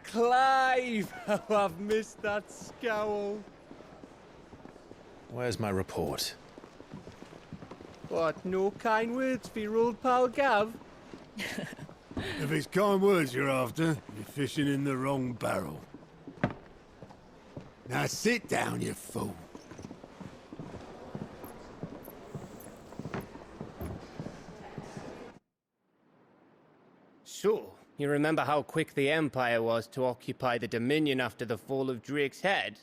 Clive! How I've missed that scowl. Where's my report? What, no kind words for your old pal Gav? If it's kind words you're after, you're fishing in the wrong barrel. Now sit down, you fool. So, you remember how quick the Empire was to occupy the Dominion after the fall of Drake's head?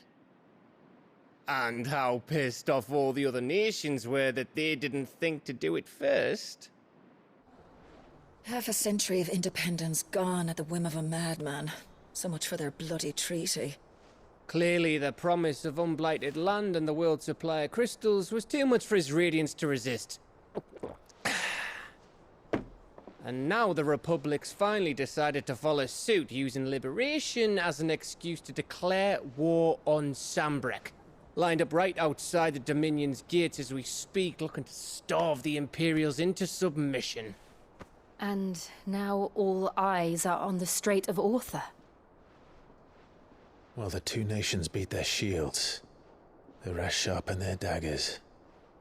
And how pissed off all the other nations were that they didn't think to do it first? Half a century of independence gone at the whim of a madman. So much for their bloody treaty. Clearly, the promise of unblighted land and the world's supply of crystals was too much for his radiance to resist. And now the Republic's finally decided to follow suit, using liberation as an excuse to declare war on Sambrek. Lined up right outside the Dominion's gates as we speak, looking to starve the Imperials into submission. And now all eyes are on the Strait of Author. Well, the two nations beat their shields. The rest sharpen their daggers,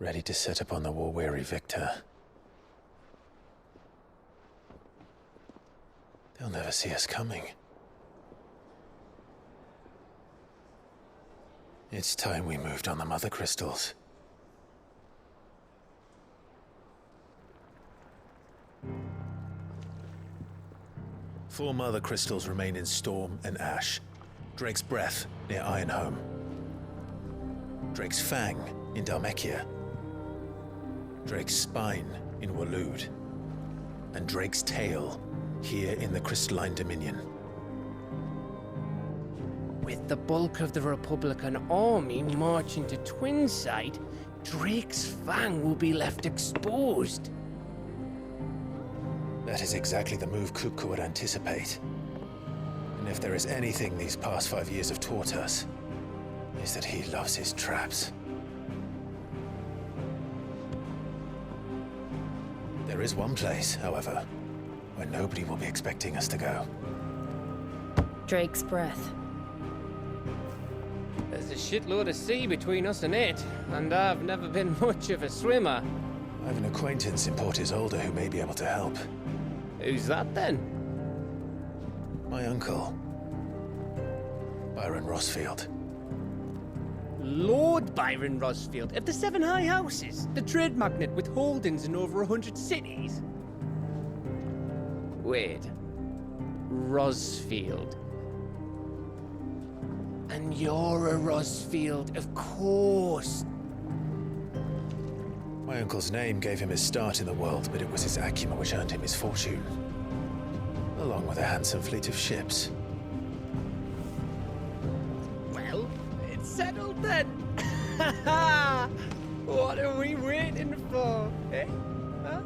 ready to set upon the war-weary victor. They'll never see us coming. It's time we moved on the Mother Crystals. Four Mother Crystals remain in Storm and Ash. Drake's Breath near Ironhome. Drake's Fang in Dhalmekia. Drake's Spine in Waloed. And Drake's Tail here in the Crystalline Dominion. With the bulk of the Republican army marching to Twinside, Drake's Fang will be left exposed. That is exactly the move Kupka would anticipate. And if there is anything these past 5 years have taught us, is that he loves his traps. There is one place, however, where nobody will be expecting us to go. Drake's Breath. There's a shitload of sea between us and it, and I've never been much of a swimmer. I have an acquaintance in Port Isolde who may be able to help. Who's that then? My uncle, Byron Rosfield. Lord Byron Rosfield of the Seven High Houses, the trade magnate with holdings in over 100 cities. Wait, Rosfield. And you're a Rosfield, of course. My uncle's name gave him his start in the world, but it was his acumen which earned him his fortune. Along with a handsome fleet of ships. Well, it's settled then. What are we waiting for, eh? Huh?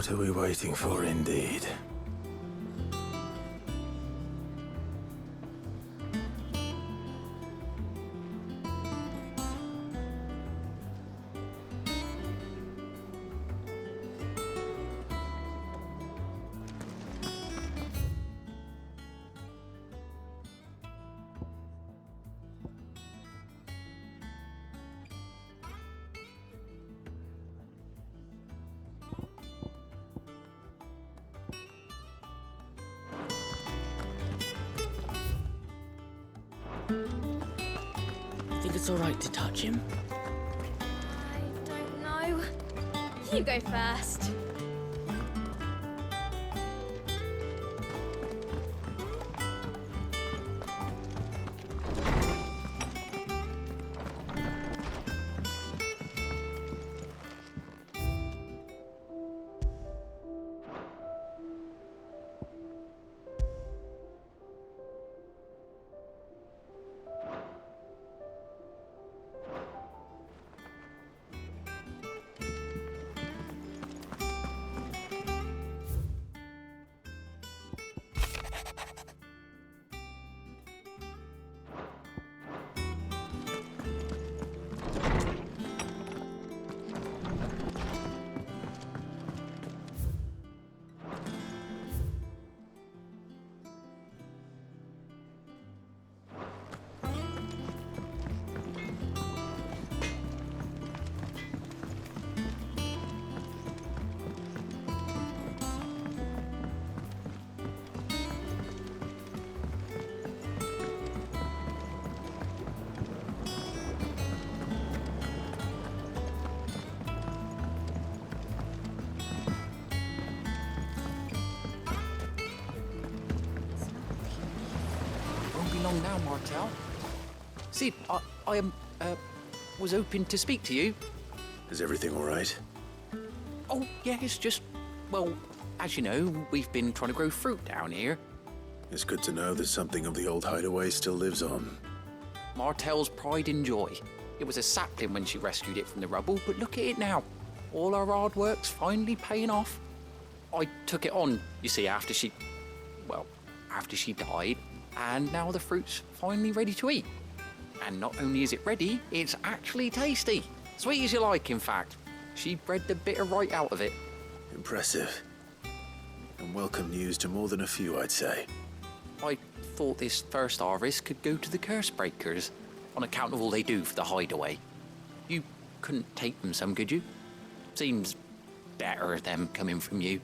What are we waiting for, indeed? Think it's all right to touch him? I don't know. You go first. Won't be long now, Martel. Sid, I was hoping to speak to you. Is everything all right? Oh, yeah, it's just, well, as you know, we've been trying to grow fruit down here. It's good to know that something of the old hideaway still lives on. Martel's pride and joy. It was a sapling when she rescued it from the rubble, but look at it now. All our hard work's finally paying off. I took it on, you see, after she died, and now the fruit's finally ready to eat. And not only is it ready, it's actually tasty. Sweet as you like, in fact. She bred the bitter right out of it. Impressive. And welcome news to more than a few, I'd say. I thought this first harvest could go to the curse breakers, on account of all they do for the hideaway. You couldn't take them some, could you? Seems better them coming from you.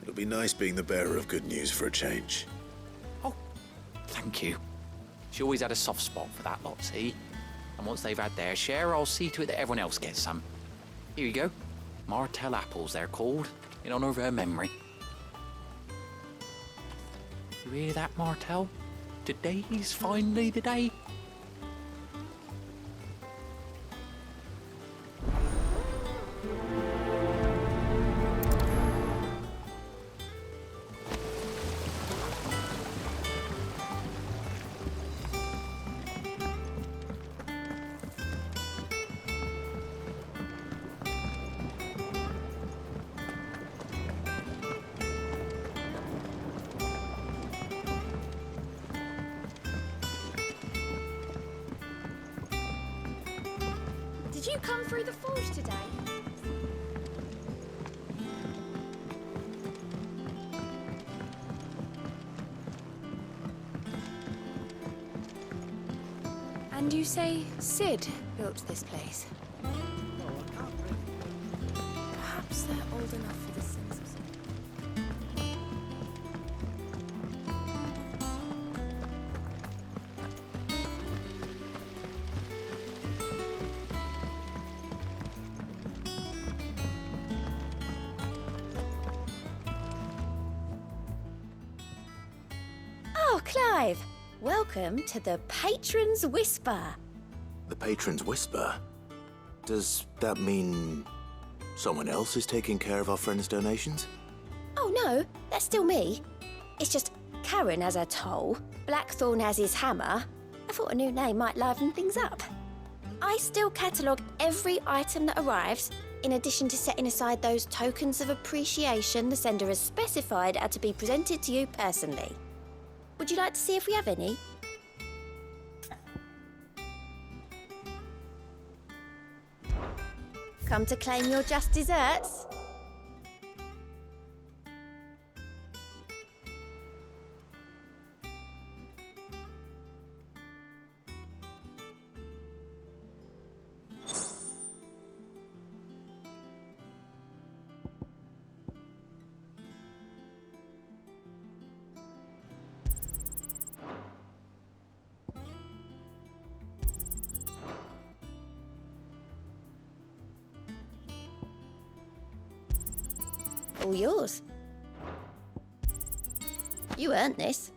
It'll be nice being the bearer of good news for a change. Oh, thank you. She always had a soft spot for that lot, see? And once they've had their share, I'll see to it that everyone else gets some. Here you go. Martel apples, they're called, in honor of her memory. You hear that, Martel? Today's finally the day. Did you come through the forge today? And you say Sid built this place? Perhaps they're old enough for the census. Oh, Clive! Welcome to the Patron's Whisper. The Patron's Whisper? Does that mean someone else is taking care of our friend's donations? Oh no, that's still me. It's just Karen has her toll, Blackthorn has his hammer. I thought a new name might liven things up. I still catalogue every item that arrives, in addition to setting aside those tokens of appreciation the sender has specified are to be presented to you personally. Would you like to see if we have any? Come to claim your just desserts? All yours. You earned this.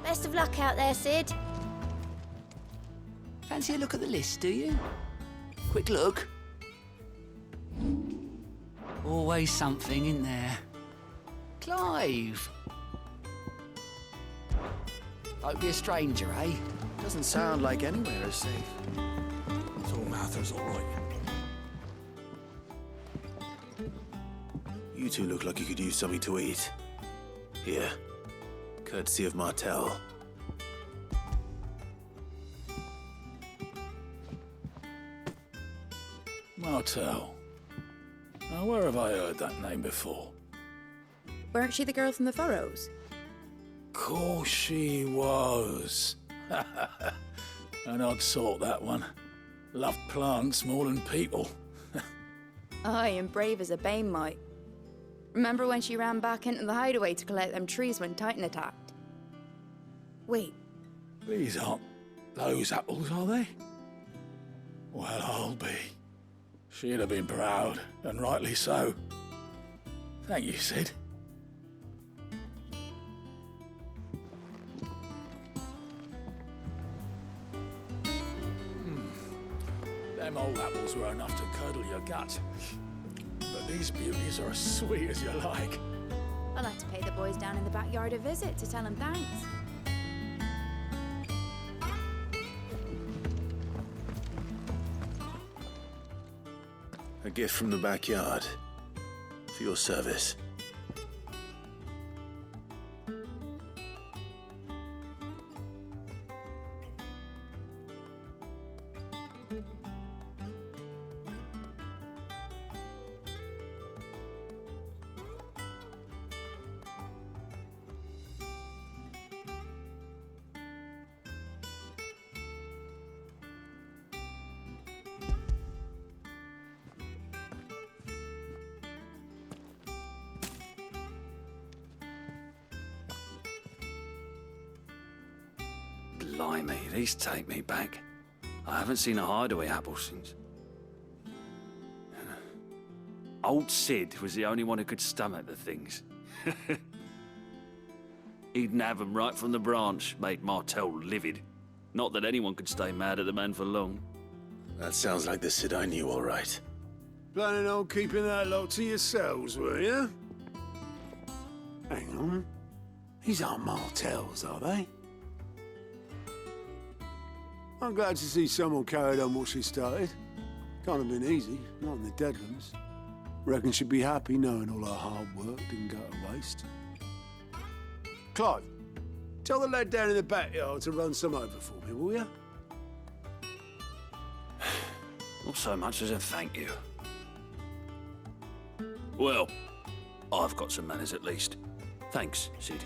Best of luck out there, Sid. Fancy a look at the list, do you? Quick look. Always something in there. Clive! Don't be a stranger, eh? Doesn't sound like anywhere is safe. So Mather's all right. You two look like you could use something to eat. Here. Courtesy of Martel. Martel. Now, where have I heard that name before? Weren't she the girl from the Furrows? Course she was. An odd sort, that one. Loved plants more than people. Aye, and brave as a bane might. Remember when she ran back into the hideaway to collect them trees when Titan attacked? Wait, These aren't those apples, are they? Well, I'll be. She'd have been proud, and rightly so. Thank you, Sid. Them old apples were enough to curdle your gut. But these beauties are as sweet as you like. I'll have to pay the boys down in the backyard a visit to tell them thanks. A gift from the backyard. For your service. Blimey, these take me back. I haven't seen a hideaway apple since. Old Sid was the only one who could stomach the things. He'd nab 'em right from the branch, made Martel livid. Not that anyone could stay mad at the man for long. That sounds like the Sid I knew, all right. Planning on keeping that lot to yourselves, were you? Hang on. These aren't Martels, are they? I'm glad to see someone carried on what she started. Can't have been easy, not in the Deadlands. Reckon she'd be happy knowing all her hard work didn't go to waste. Clive, tell the lad down in the backyard to run some over for me, will you? Not so much as a thank you. Well, I've got some manners at least. Thanks, Sid.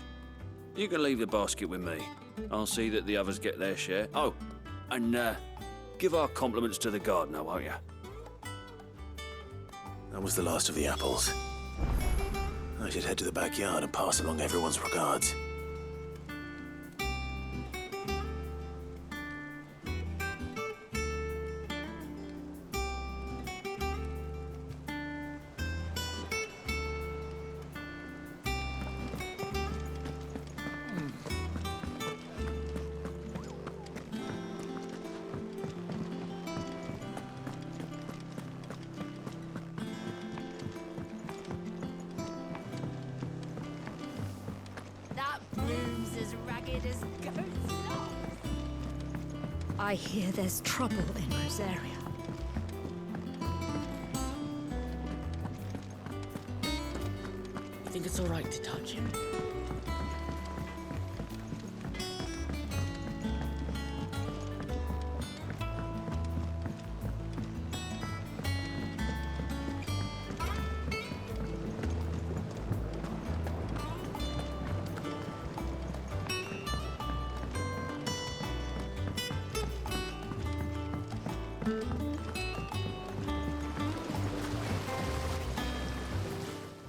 You can leave the basket with me. I'll see that the others get their share. Oh, and give our compliments to the gardener, won't you? That was the last of the apples. I should head to the backyard and pass along everyone's regards. just go slow. I hear there's trouble in Rosaria. You think it's all right to touch him?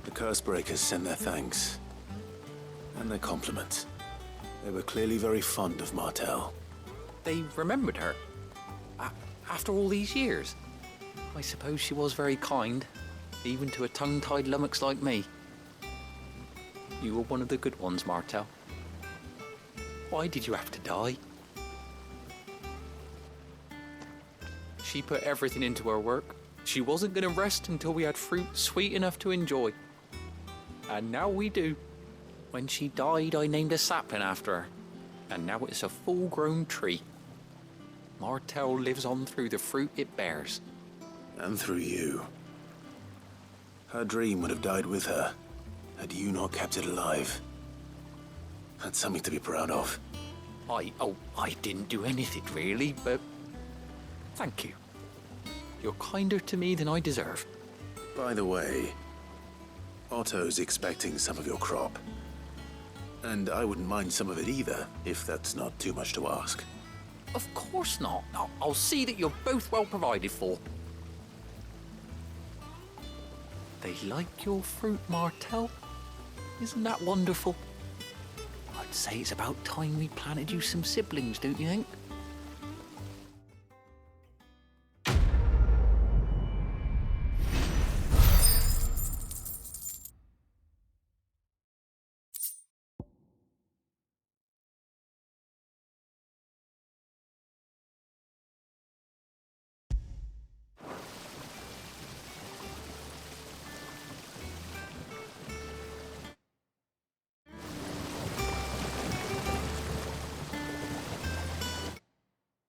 The Cursebreakers send their thanks. And their compliments. They were clearly very fond of Martell. They remembered her. After all these years. I suppose she was very kind, even to a tongue-tied lummox like me. You were one of the good ones, Martell. Why did you have to die? She put everything into her work. She wasn't going to rest until we had fruit sweet enough to enjoy. And now we do. When she died, I named a sapling after her. And now it's a full-grown tree. Martell lives on through the fruit it bears. And through you. Her dream would have died with her, had you not kept it alive. That's something to be proud of. I didn't do anything really, but thank you. You're kinder to me than I deserve. By the way, Otto's expecting some of your crop. And I wouldn't mind some of it either, if that's not too much to ask. Of course not. I'll see that you're both well provided for. They like your fruit, Martell. Isn't that wonderful? I'd say it's about time we planted you some siblings, don't you think?